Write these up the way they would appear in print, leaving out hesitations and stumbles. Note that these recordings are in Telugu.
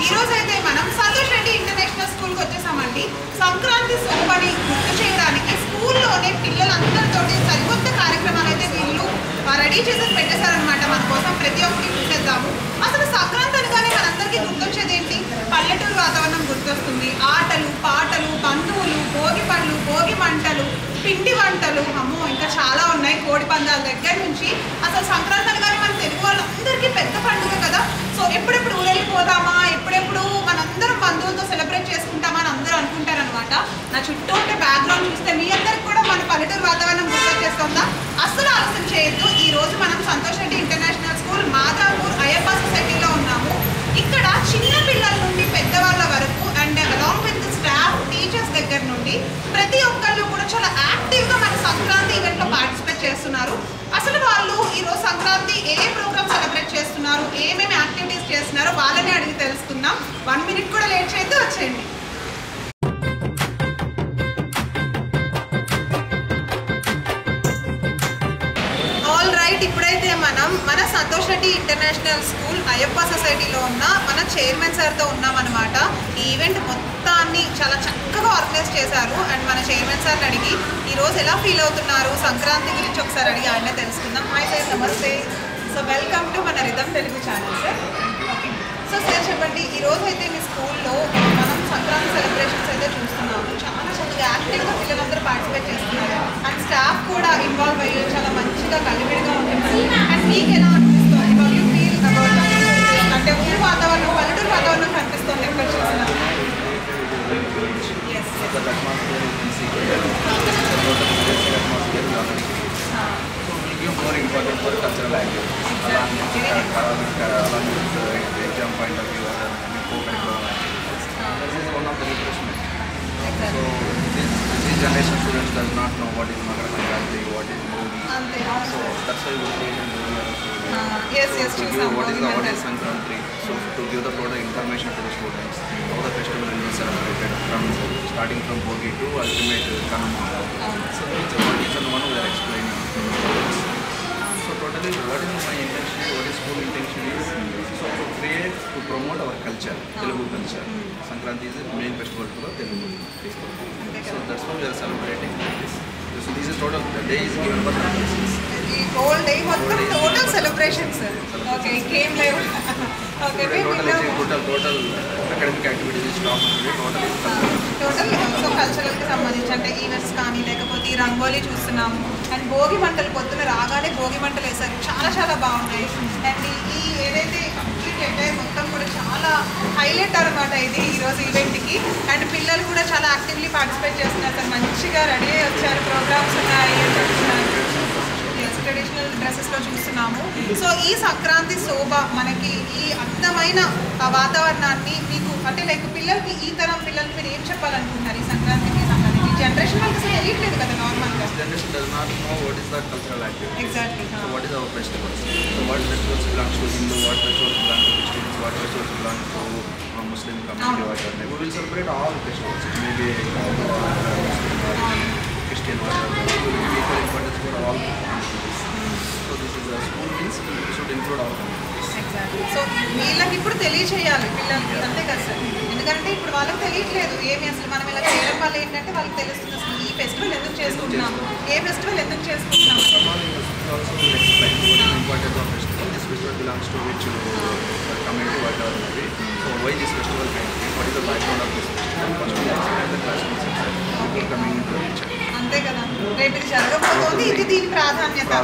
ఈ రోజు అయితే మనం సంతోష్ రెడ్డి ఇంటర్నేషనల్ స్కూల్ కి వచ్చేసామండి. సంక్రాంతి శోభని గుర్తు చేయడానికి స్కూల్లోనే పిల్లలందరితో సరికొత్త కార్యక్రమాలు అయితే వీళ్ళు రెడీ చేసి పెట్టేశారనమాట. మన కోసం ప్రతి ఒక్కటి చూసేద్దాము. అసలు సంక్రాంతి అనగానే మనందరికీ గుర్తొచ్చేది ఏంటి? పల్లెటూరు వాతావరణం గుర్తొస్తుంది. ఆటలు, పాటలు, బంధువులు, భోగి పళ్ళు, భోగి మంటలు, పిండి వంటలు, అమ్మో ఇంకా చాలా ఉన్నాయి. కోడి పందాల దగ్గర నుంచి అసలు సంక్రాంతి అనగానే మన తెలుగు వాళ్ళందరికీ పెద్ద పండుగ కదా. సో ఎప్పుడెప్పుడు ఊరెళ్ళిపోదామా, ఎప్పుడెప్పుడు మనందరం బంధువులతో సెలబ్రేట్ చేసుకుంటామా అని అందరూ అనుకుంటారనమాట. నా చుట్టూ ఉంటే బ్యాక్గ్రౌండ్ చూస్తే మీ అందరికి కూడా మన పల్లెటూరు వాతావరణం గుర్తొచ్చేస్తుందా? అస్సలు ఆలస్యం చేయొద్దు. ఈ రోజు మనం సంతోష్ రెడ్డి ఇంటర్నేషనల్ స్కూల్ మాదాపూర్ అయ్యప్ప సొసైటీలో ఉన్నాము. ఇక్కడ చిన్న పిల్లల నుండి పెద్దవాళ్ళ వరకు and along with staff, teachers దగ్గర నుండి ప్రతి ఒక్కళ్ళు కూడా చాలా యాక్టివ్గా మన సంక్రాంతి ఈవెంట్లో పార్టిసిపేట్ చేస్తున్నారు. అసలు వాళ్ళు ఈరోజు సంక్రాంతి ఏ ప్రోగ్రామ్ సెలబ్రేట్ చేస్తున్నారు, ఏమేమి యాక్టివిటీస్ చేస్తున్నారో వాళ్ళని అడిగి తెలుసుకుందాం. 1 మినిట్ కూడా లేట్ చేయొద్దు, వచ్చేయండి. ఇప్పుడైతే మనం మన సంతోష్ రెడ్డి ఇంటర్నేషనల్ స్కూల్ అయ్యప్ప సొసైటీలో ఉన్న మన చైర్మన్ సార్తో ఉన్నాం అనమాట. ఈ ఈవెంట్ మొత్తాన్ని చాలా చక్కగా ఆర్గనైజ్ చేశారు. అండ్ మన చైర్మన్ సార్ని అడిగి ఈరోజు ఎలా ఫీల్ అవుతున్నారు, సంక్రాంతి గురించి ఒకసారి అడిగి ఆయనే తెలుసుకుందాం. హాయ్ సార్, నమస్తే. సో వెల్కమ్ టు మన rhythm Telugu channel sir. Okay, so sir చెప్పండి, ఈరోజు అయితే మీ స్కూల్లో మనం సంక్రాంతి సెలబ్రేషన్స్ అయితే చూస్తున్నాము. చాలా చక్కగా యాక్టివ్గా పిల్లలందరూ పార్టిసిపేట్ చేస్తున్నారు. అండ్ స్టాఫ్ కూడా ఇన్వాల్వ్ అయ్యి చాలా మంచిగా కలివిడిగా ఉంటుంది. అండ్ మీకు ఎలా అనిపిస్తుంది? హౌ యూ ఫీల్ అబౌట్ అంటే ఊరు వాతావరణం, పల్లెటూరు వాతావరణం కనిపిస్తుంది ఎక్కడ చూసినా? more important for cultural activities. Along with exam point of view, co-curricular activities. This is one of the refreshment. So this generation students does not know what is Makara Sankranti, what is Bhogi. So that's why we created Bhogi. Yes, to give what is Sankranti. So to give the product information to the students, how the festival will be celebrated from starting from Bhogi to ultimate Kanama. So each one we are explaining. So totally what is my intention, what is school intention is so to create, to promote our culture, Telugu culture. Sankranti is the main festival for Telugu. So that's why we are celebrating this. So this is total, the day is given for practices. The whole day was total celebration, sir. Okay, game live. Okay, total academic activities is top. Total so cultural కి సంబంధించి అంటే ఈవెంట్స్ కానీ లేకపోతే ఈ రంగోలీ చూస్తున్నాము. అండ్ భోగి మంటలు పొద్దున రాగానే భోగి మంటలు వేసారు, చాలా చాలా బాగున్నాయి. అండ్ ఈ ఏదైతే కంప్లీట్ అంటే మొత్తం కూడా చాలా హైలైట్ అనమాట ఇది ఈరోజు ఈవెంట్కి. అండ్ పిల్లలు కూడా చాలా యాక్టివ్లీ పార్టిసిపేట్ చేస్తున్నారు సార్. మంచిగా రెడీ అయ్యి వచ్చారు, ప్రోగ్రామ్స్ ఉన్నాయి, ట్రెడిషనల్ డ్రెస్సెస్లో చూస్తున్నాము. సో ఈ సంక్రాంతి శోభ మనకి ఈ అందమైన వాతావరణాన్ని మీకు అంటే లైక్ పిల్లలకి, ఈ తరం పిల్లలకి మీరు ఏం చెప్పాలనుకుంటున్నారు ఈ సంక్రాంతికి సంబంధించి? జనరేషన్ వాళ్ళకి అసలు తెలియట్లేదు కదా నార్మల్గా. Generation does not know what is the cultural activity. Exactly. So what is our festivals? So what festivals belongs to Hindu, what festivals belong to Christians, what festivals belong to Muslim community, whatever. We will celebrate all festivals. It may be Hindu or Muslim or Christian or whatever. We will give equal importance for all communities. So this is a school means we should include all communities. Exactly. So వీళ్ళకి ఇప్పుడు తెలియచేయాలి పిల్లలకి, అంతే కదా సార్? ఎందుకంటే ఇప్పుడు వాళ్ళకి తెలియట్లేదు ఏమి అసలు. మనం ఇలా చేయడం వల్ల ఏంటంటే వాళ్ళకి తెలుస్తుంది అసలు ఈ ఫెస్టివల్ ఎందుకు చేసుకుంటున్నాము, ఏ ఫెస్టివల్ ఎందుకు చేసుకుంటున్నాము. This festival belongs to which community, whatever it may be. So why this festival came? What is the background of this festival? First we explain the classmates before coming into the picture. అంతే కదా, రేపు ఇది జరగబోతుంది, ఇది దీని ప్రాధాన్యత.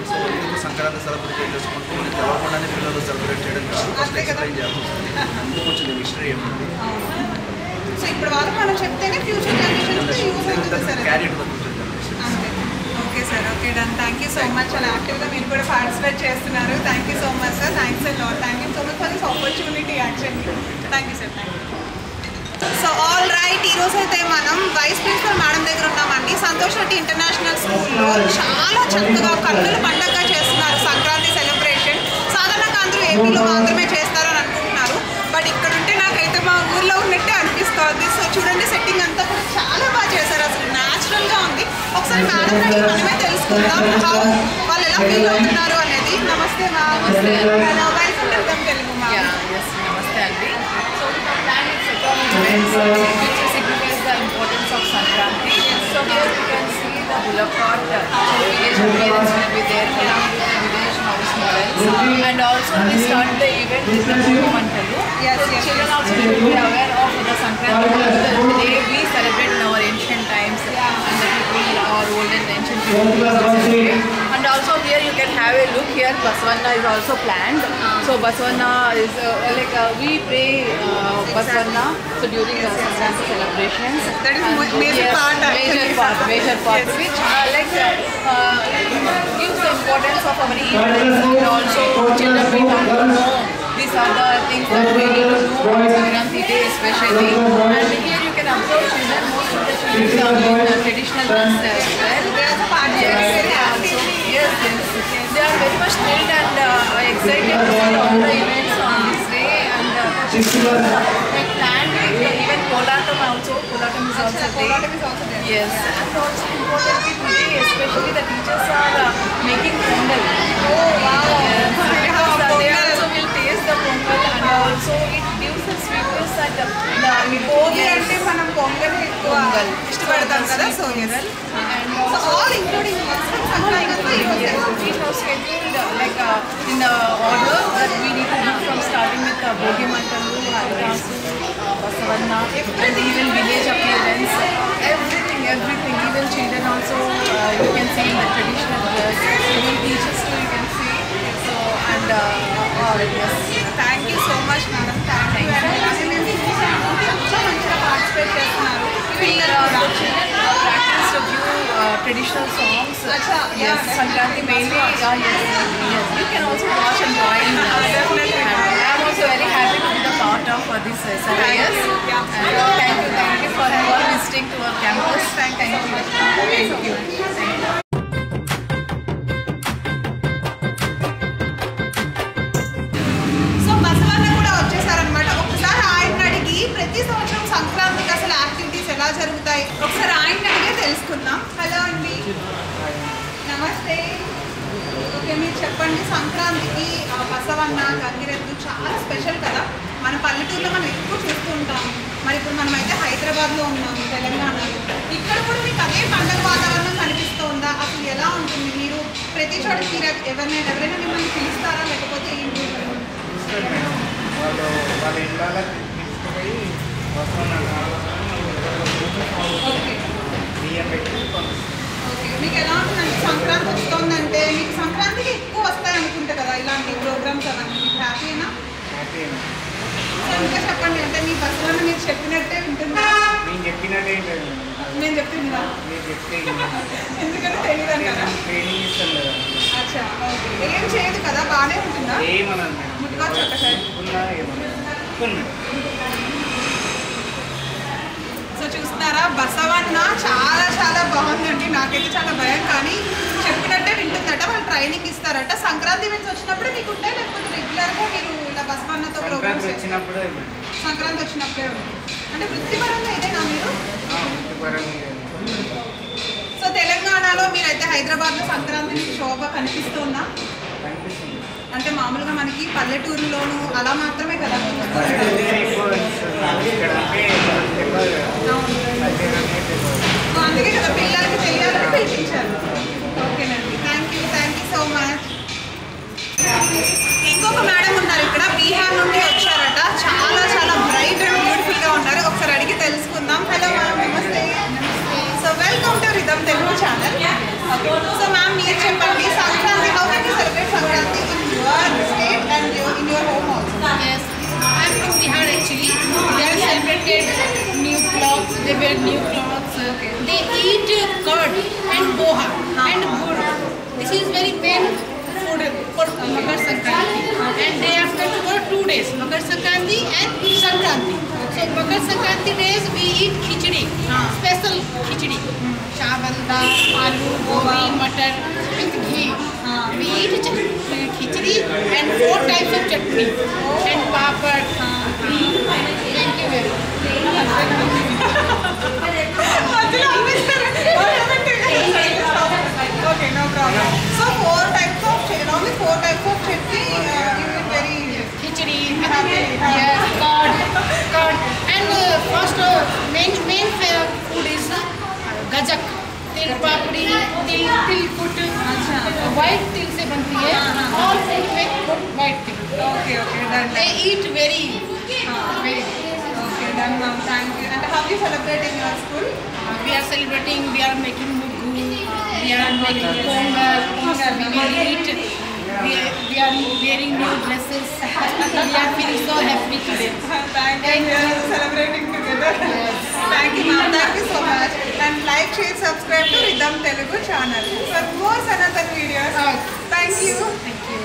సో ఎందుకు సంక్రాంతి సెలబ్రేట్ చేసుకుంటూ నేను తెలవకుండానే పిల్లలు సెలబ్రేట్ చేయడం ఫస్ట్ ఎక్స్ప్లెయిన్ చేయాల్సి వస్తుంది. అందుకు కొంచెం హిస్టరీ ఏముంది. సో ఇప్పుడు వాళ్ళకి మనం చెప్తేనే ఫ్యూచర్ జనరేషన్స్ యూజ్ అవుతుంది సార్. Carry to the future generation. అంతే. Okay sir, okay done. Thank you so much. చాలా యాక్టివ్గా మీరు కూడా పార్టిసిపేట్ చేస్తున్నారు. Thank you so much sir. Thanks and lot. Thank you so much for this opportunity actually. Thank you sir. Thank you. So all right, ఈరోజు అయితే మనం వైస్ ప్రిన్సిపల్ మేడం దగ్గర ఉన్నామండి. సంతోష్ రెడ్డి ఇంటర్నేషనల్ స్కూల్లో చాలా చక్కగా కన్నుల పండుగగా చేస్తున్నారు సంక్రాంతి సెలబ్రేషన్. సాధారణంగా అందరూ ఏపీలో మాత్రమే చేస్తారని అనుకుంటున్నారు, బట్ ఇక్కడ ఉంటే నాకైతే మా ఊర్లో ఉన్నట్టే అనిపిస్తుంది. సో చూడండి, సెట్టింగ్ అంతా కూడా చాలా బాగా చేశారు, అసలు న్యాచురల్గా ఉంది. ఒకసారి మేడం అడిగి మనమే తెలుసుకుందాం వాళ్ళు ఎలా ఫీల్ అవుతున్నారు అనేది. నమస్తే మ్యామ్. Vice Telugu ma'am. నమస్తే అండి. which signifies the importance of Sankranti. So here you can see the boulevard, village appearance will be there along with the village house models. And also we start the event with the Bogi Mantalu. Yes, So yes, children yes. also should be aware of the Sankranti, the day we celebrate in our ancient times, and the people, our olden ancient people used to celebrate. And also here you can have a look here, Basavanna is also planned. So Basavanna is we pray Basavanna so during the Sankranti celebrations. That is major Yes, part actually. major part, Yes. which gives the importance of our events, and also children we come to know these are the things that we need to know on Sankranti day especially. And here you can observe children, most of the children are in traditional dress as well. They also participate very actively. Yes, they are very much thrilled and excited to see all the events on this day. And we planned even Kolatam also. Kolatam is also there. Kolatam is also there. Yes, and also importantly today, especially the teachers are making pongal. Oh wow! Because they also will taste the pongal, and also it gives the sweetness and the Bhogi అంటే మనం పొంగల్ ఎక్కువ ఇష్టపడతాం కదా, so and so all including we have scheduled in the order that we need to do from starting with Bogi Mantalu, Harikasu, Basavanna, and even village appearance, everything, even children also you can see in the traditional dress, even teachers too you can see. So and yes. Thank you so much madam, thank you. చాలా మంచిగా పార్టిసిపేట్ చేస్తున్నారు The children practice a few traditional songs. Acha, Yes, yeah, Sankranti mainly. Yes. You can also watch and join. Definitely. I am also very happy to be the part of this SRIS. Thank you for visiting to our campus. Thank you. So Basavanna కూడా వచ్చేసారనమాట. ఒకసారి ఆయన అడిగి ప్రతి సంవత్సరం సంక్రాంతికి అసలు యాక్టివిటీస్ ఎలా జరుగుతాయి ఒకసారి ఆయన అడిగే తెలుసుకుందాం. హలో అండి, నమస్తే. ఓకే, మీరు చెప్పండి, సంక్రాంతికి బసవన్న గంగిరెద్దు చాలా స్పెషల్ కదా, మన పల్లెటూరులో మనం ఎక్కువ చూస్తూ ఉంటాం. మరి ఇప్పుడు మనమైతే హైదరాబాద్లో ఉన్నాము, తెలంగాణలో. ఇక్కడ కూడా మీకు అదే పండుగ వాతావరణం కనిపిస్తుందా? అసలు ఎలా ఉంటుంది? మీరు ప్రతి చోట మీరు ఎవరైనా మిమ్మల్ని పిలుస్తారా, లేకపోతే ఏంటి? వాళ్ళ ఇళ్ళకి తీసుకుపోయి ఓకే బియ్యం పెట్టి ఓకే, మీకు ఎలా ఉంటుందంటే సంక్రాంతి వస్తుందంటే మీకు సంక్రాంతికి ఎక్కువ వస్తాయి అనుకుంటా కదా ఇలాంటి ప్రోగ్రామ్స్ అవన్నీ. మీకు హ్యాపీనా? హ్యాపీ సో ఇంకా చెప్పండి, అంటే మీ బస్సులో మీరు చెప్పినట్టే ఉంటుందా? నేను చెప్పినట్టే నేను చెప్పిందా? మీరు చెప్తే ఎందుకంటే తెలియదు కదా. ట్రైనింగ్ ఇస్తాం కదా. అచ్చా, ఓకే. ఏం చేయదు కదా, బాగానే ఉంటుందా? ఏమన్నది మేడం, ముట్టుకోవచ్చు ఒకసారి. ఉన్నా ఏమన్నా సో చూస్తున్నారా, బసవన్న చాలా చాలా బాగుందండి. నాకైతే చాలా భయం, కానీ చెప్పినట్టే వింటుందట. వాళ్ళు ట్రైనింగ్ ఇస్తారట. సంక్రాంతి ఈవెంట్స్ వచ్చినప్పుడు మీకు ఉంటాయి, లేకపోతే రెగ్యులర్గా మీరు ఇలా బసవన్నతో ప్రోగ్రామ్స్ వచ్చినప్పుడు సంక్రాంతి వచ్చినప్పుడే ఉంటుంది. అంటే వృత్తిపరంగా ఇదేనా మీరు? సో తెలంగాణలో మీరైతే హైదరాబాద్లో సంక్రాంతి శోభ కనిపిస్తుందా? కనిపిస్తుంది. అంటే మామూలుగా మనకి పల్లెటూరులోను అలా మాత్రమే కదా. సో అందుకే కదా పిల్లలకి తెలియాలని పిలిపించారు. ఓకేనండి, థ్యాంక్ యూ సో మచ్. ఇంకొక మేడం ఉన్నారు ఇక్కడ, బీహార్ నుండి వచ్చారట. చాలా చాలా బ్రైట్ అండ్ బ్యూటిఫుల్గా ఉన్నారు. ఒకసారి అడిగి తెలుసుకుందాం. హలో మ్యామ్, నమస్తే. So welcome to rhythm Telugu channel. So ma'am, మీరు చెప్పండి, Sankranti how can you celebrate Sankranti in your state and in your home also? Yes, I'm from Bihar actually. They are celebrated new clothes, they wear new clothes, they eat curd and boha and gur. This is very main food for Makar Sankranti. And day after tomorrow 2 days, Makar Sankranti and Sankranti. So Makar Sankranti days we eat khichdi, special khichdi. Chawal, dal, aloo, gobi, mutton with ghee. We eat khichdi and 4 types of chutney and papad. Thank you very much. Okay, no problem. So 4 types of chutney, you will very Khichdi, happy. yes, curd, and first main food is गजक, तिल पापड़ी, तिल कुट, white तिल से बनती है, all food में white तिल. Okay, done. They eat very. Okay, done, ma'am. Thank you. And how do you celebrate in your school? We are celebrating. We are making muggu. We are making pongal. We will eat. We are wearing new dresses. We are feeling so happy today. Thank you. We are celebrating together. Thank you, ma'am. Thank you so much. And like, share, subscribe to Rhythm Telugu channel for more Sanatan videos. Thank you. Thank you.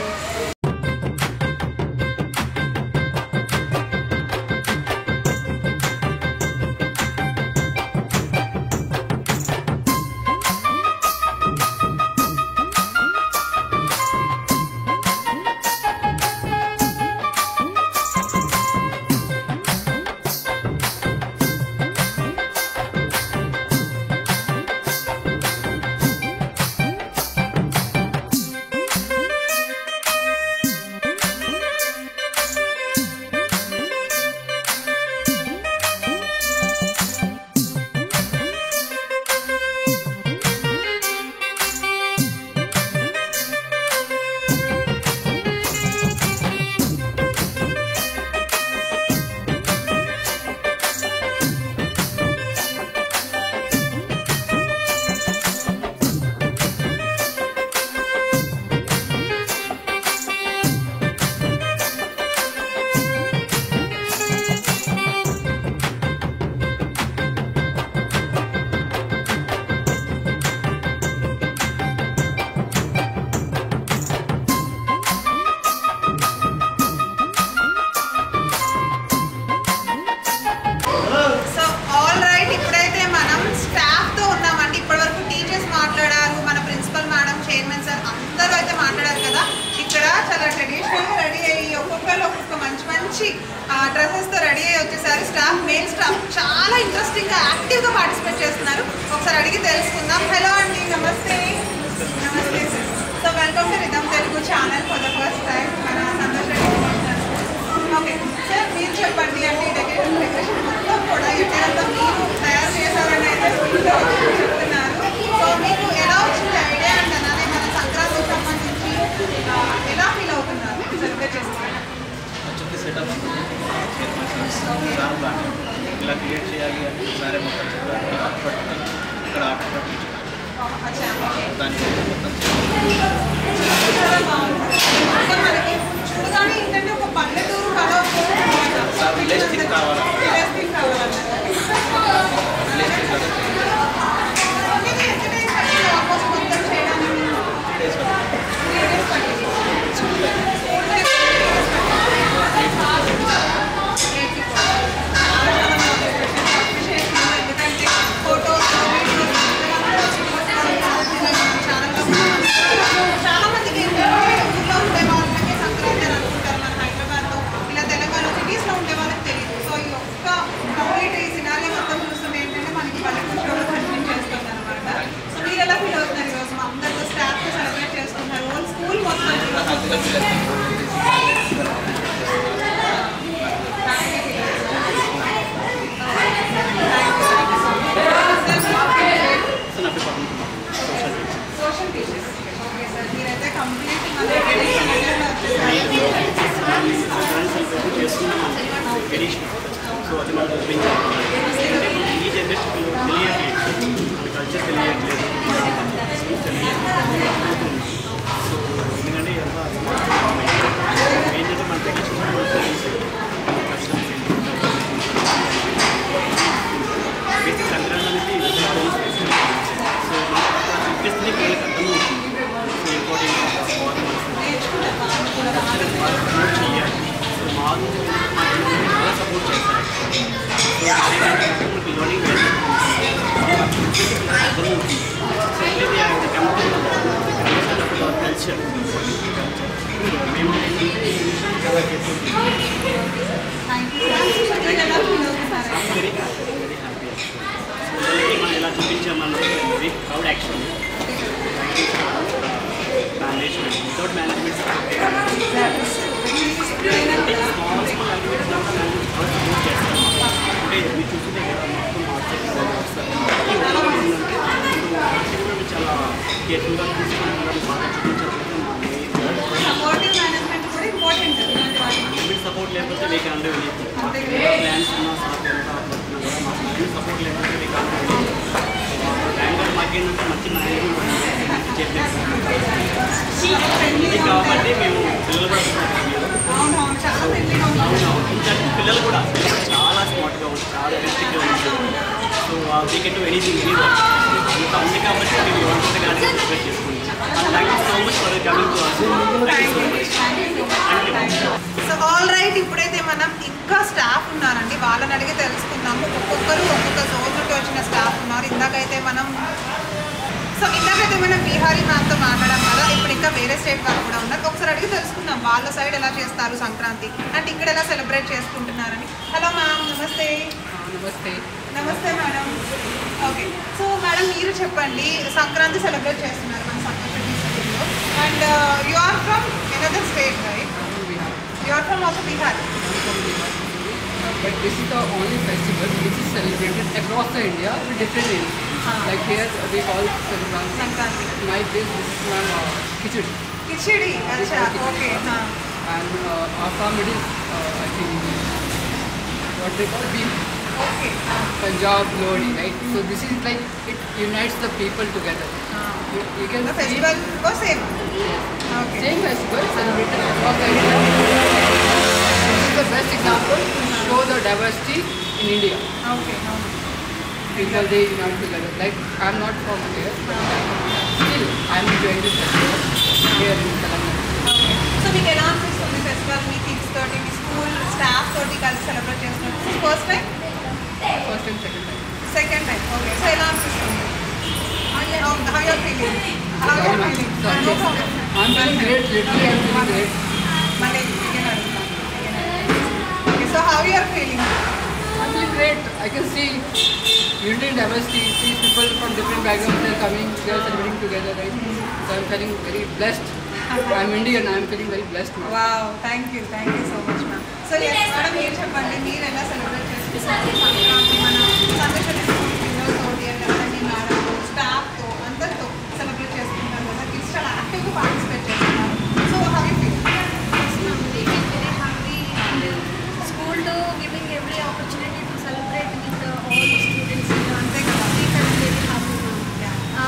Dresses తో రెడీ అయ్యి వచ్చేసారు. స్టాఫ్ మెయిన్ స్టాఫ్ చాలా ఇంట్రెస్టింగ్ గా యాక్టివ్ గా పార్టిసిపేట్ చేస్తున్నారు. ఒకసారి అడిగి తెలుసుకుందాం. హలో అండి, నమస్తే. నమస్తే sir. So welcome to rhythm Telugu channel for the first time. మన సంతోష్ రెడ్డి. ఓకే సార్, మీరు చెప్పండి. అంటే ఈ డెకరేషన్ మొత్తం కూడా ఎక్కడంతా మీరు తయారు చేశారని అయితే చెప్తున్నారు. సో మీకు ఎలా వచ్చింది ఐడియా అంటే అదే మన సంక్రాంతికి సంబంధించి ఎలా ఫీల్ అవుతున్నారు సెలబ్రేట్ చేస్తున్నారు? సెటప్ ఇలా క్రియేట్ చేయాలి అని సారే మొత్తం చెప్పారు. ఇక్కడ దానికి మొత్తం మనకి చూడగానే ఏంటంటే ఒక పల్లెటూరు కళ విలేజ్ థింగ్ కావాలి. విలేజ్ థింగ్ కావాలన్నారు. ఆల్మోస్ట్ మొత్తం చేయడానికి 3 days ఎందుకంటే ఫోటోస్ చాలా మందికి ఏంటంటే ఊళ్ళో ఉండే వాళ్ళకి సంక్రాంతి అని అనుకుంటారు. మన హైదరాబాద్లో ఇలా తెలంగాణ సిటీస్లో ఉండే వాళ్ళకి తెలియదు. సో ఈ ఒక్క కంప్లీట్ ఈ సినారీ మొత్తం చూస్తుంటే ఏంటంటే మనకి పల్లెటూరు షోలో కనిపించేస్తుంది అనమాట. సో మీరు ఎలా ఫీల్ అవుతున్నారు ఈరోజు? మా అందరితో స్టాఫ్తో సెలబ్రేట్ చేసుకుంటున్నారు. ఓన్ స్కూల్ మొత్తం సోషల్ టీచర్స్. ఓకే సార్, మీరైతే కంప్లీట్ సో అది మనకు ఈ జనరేషన్ తెలియట్లేదు, కల్చర్ తెలియట్లేదు. సో ఎందుకంటే ఏంటంటే మన బేసిక్ సంక్రాంతి అనేది సో ఇంట్రెస్ట్ని పిల్లలకి అర్థమవుతుంది. సో ఇంకోటి they can do anything, anyone. అంత ఉంది కాబట్టి మేము ఎవరికొంత కానీ సెలబ్రేట్ చేసుకుంటాం. Thank you so much for coming to us. So all right, ఇప్పుడైతే మనం ఇంకా స్టాఫ్ ఉన్నారండి, వాళ్ళని అడిగి తెలుసుకుందాము. ఒక్కొక్కరు ఒక్కొక్క జోన్ నుండి వచ్చిన స్టాఫ్ ఉన్నారు. ఇందాకైతే మనం బీహారీ మ్యామ్తో మాట్లాడాం కదా, ఇప్పుడు ఇంకా వేరే స్టేట్ వాళ్ళు కూడా ఉన్నారు. ఒకసారి అడిగి తెలుసుకుందాం వాళ్ళ సైడ్ ఎలా చేస్తారు సంక్రాంతి, అంటే ఇక్కడ ఎలా సెలబ్రేట్ చేసుకుంటున్నారని. హలో మ్యామ్, నమస్తే. నమస్తే. నమస్తే మేడం. ఓకే, సో మేడం మీరు చెప్పండి, సంక్రాంతి సెలబ్రేట్ చేస్తున్నారు మన సంక్రాంతి డిస్ట్రిక్ట్లో, and you are from another state right? You are from also Bihar. But this is the only festival which is celebrated across the India with different names. Like here we call Sankranti. In my place this is Khichdi. Khichdi, acha, okay. And Assam it is I think what they call Bean. Okay. Punjab Lodi, right? So this is like it unites the people together. You can The festival was same. Okay. Same festival celebrated across the India. This is the best example to show the diversity in India. Okay. People they unite together. Like I'm not from here, but still I'm enjoying this festival here in Telangana. Okay. So మీకు ఎలా అనిపిస్తుంది ఫెస్టివల్? మీ కిడ్స్ తోటి, మీ స్కూల్ స్టాఫ్ తోటి కలిసి సెలబ్రేట్ చేస్తున్నారు. First time? First and second time. Second time. Okay, so ఎలా అనిపిస్తుంది? How you are feeling? How you are feeling? No problem. I'm feeling great. Literally, I'm feeling great. మళ్ళీ again అడుగుతాను. Okay, so how you are feeling? I'm feeling great. I can see unity and diversity. See people from different backgrounds. They're coming. They're celebrating together, right? So I'm feeling very blessed. I'm Indian. I'm feeling very blessed now. Wow, thank you so much ma'am. So madam మీరు చెప్పండి, మీరు ఎలా సెలబ్రేట్ చేసుకుంటారు సంక్రాంతి? మన సందేశం స్కూల్ పిల్లలతోటి అలాగే మేడం స్టాఫ్తో అందరితో సెలబ్రేట్ చేసుకుంటారు కదా, కిడ్స్ చాలా యాక్టివ్గా పార్టిసిపేట్ చేస్తున్నారు. So how you feel? School to giving every opportunity to celebrate with all the students. అంతే కదా. We felt very happy.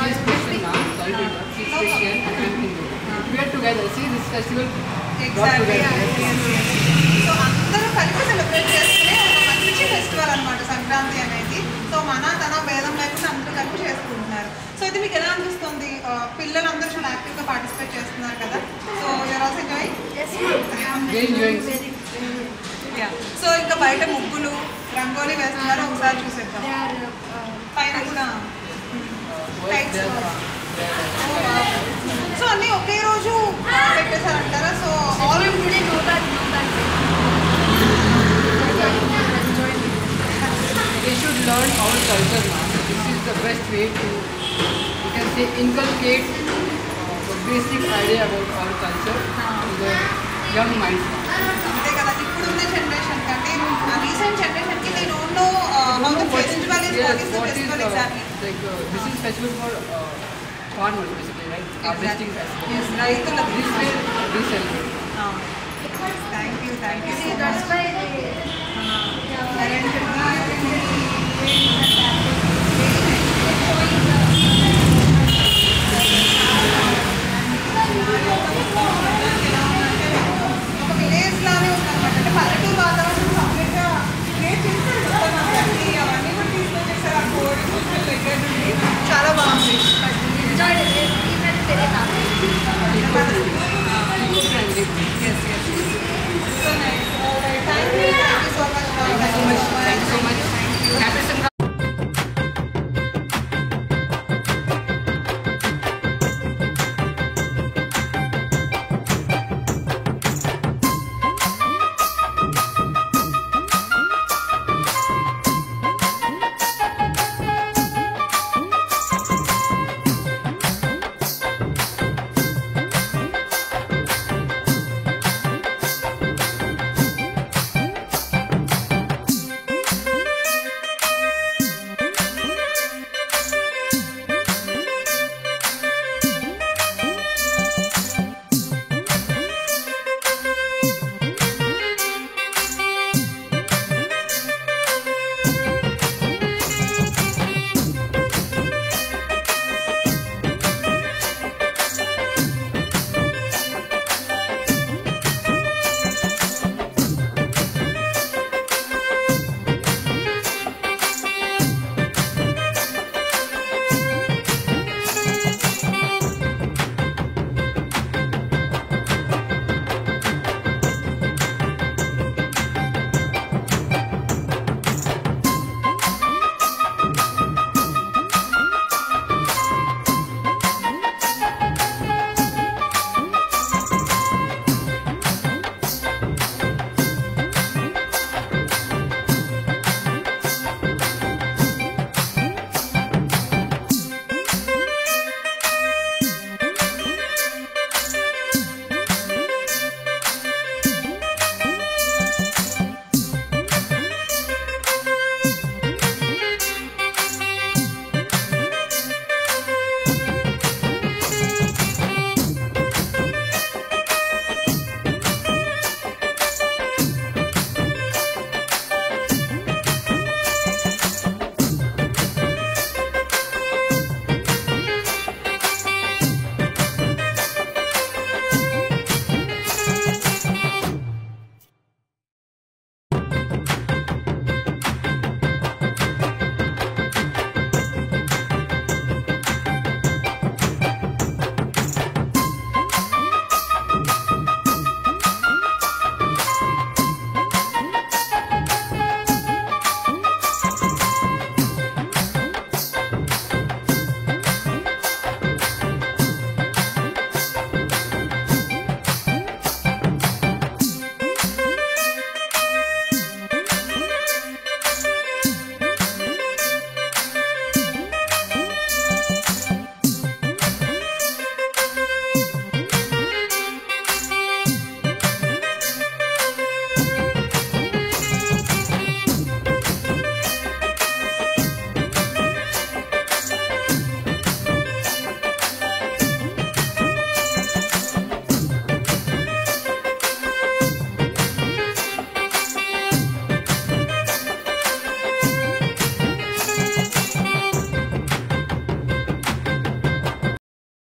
She's Christian now. Sorry to interrupt. She's Christian and I'm Hindu. We are together. See this festival brought exactly. together. So అందరూ కలిపి సెలబ్రేట్ చేసుకునే ఒక మంచి ఫెస్టివల్ అనమాట సంక్రాంతి అనేది. సో మన తన భేదం లేకుండా అందరూ కలిపి చేసుకుంటున్నారు. సో ఇది మీకు ఎలా అనిపిస్తుంది? పిల్లలందరూ చాలా యాక్టివ్గా పార్టిసిపేట్ చేస్తున్నారు కదా, so you are also enjoying? Yes, ma'am. Very enjoying. Yeah. సో ఇంకా బయట ముగ్గులు రంగోలీ వేస్తున్నారు, ఒకసారి చూసేద్దాం. They are పైన కూడా kites. సో అన్నీ ఒకే రోజు పెట్టేశారంటారా? So all today know that. Enjoy it. They should learn our culture now. This is the best way to, you can say, inculcate the basic idea about our culture to the young minds now. అంతే కదా, ఇప్పుడున్న జనరేషన్ కంటే రీసెంట్ జనరేషన్కి they don't know how the festival is, what is the festival exactly. This is festival for farmers basically, right? Harvesting festival. రైతుల This way we celebrate. Thank you. See, that's why